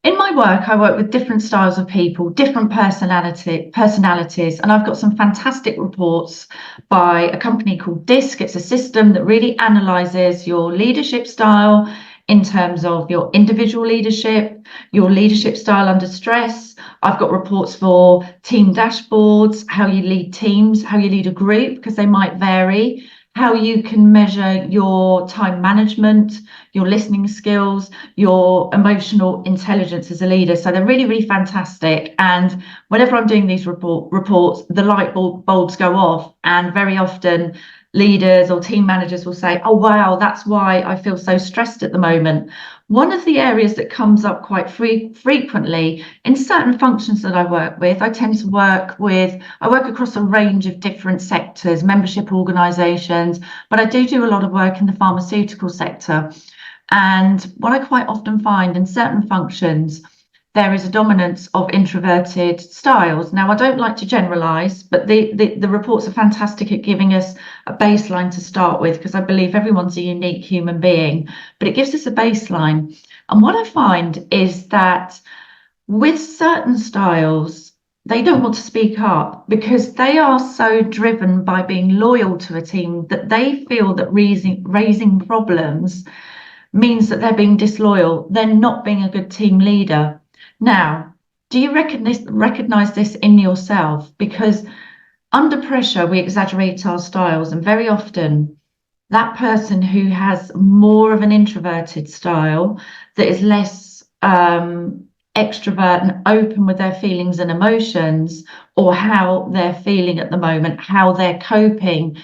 In my work, I work with different styles of people, different personalities, and I've got some fantastic reports by a company called DISC. It's a system that really analyzes your leadership style in terms of your individual leadership, your leadership style under stress. I've got reports for team dashboards, how you lead teams, how you lead a group, because they might vary, how you can measure your time management, your listening skills, your emotional intelligence as a leader. So they're really, really fantastic. And whenever I'm doing these reports, the bulbs go off, and very often leaders or team managers will say, oh, wow, that's why I feel so stressed at the moment. One of the areas that comes up quite frequently in certain functions that I work with, I work across a range of different sectors, membership organisations, but I do a lot of work in the pharmaceutical sector. And what I quite often find in certain functions, there is a dominance of introverted styles. Now, I don't like to generalise, but the reports are fantastic at giving us a baseline to start with, because I believe everyone's a unique human being, but it gives us a baseline. And what I find is that with certain styles, they don't want to speak up because they are so driven by being loyal to a team that they feel that raising problems means that they're being disloyal. They're not being a good team leader. Now, do you recognize this in yourself? Because under pressure, we exaggerate our styles, and very often that person who has more of an introverted style, that is less extrovert and open with their feelings and emotions, or how they're feeling at the moment, how they're coping,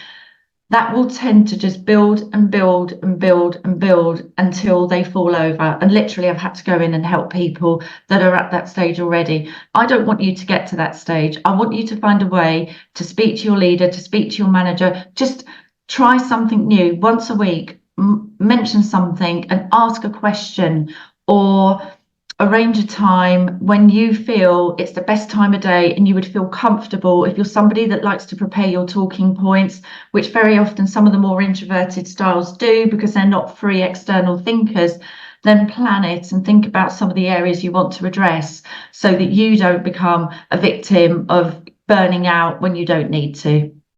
that will tend to just build and build and build and build until they fall over. And literally, I've had to go in and help people that are at that stage already. I don't want you to get to that stage. I want you to find a way to speak to your leader, to speak to your manager. Just try something new once a week, mention something and ask a question, or arrange a time when you feel it's the best time of day and you would feel comfortable. If you're somebody that likes to prepare your talking points, which very often some of the more introverted styles do because they're not free external thinkers, then plan it and think about some of the areas you want to address so that you don't become a victim of burning out when you don't need to.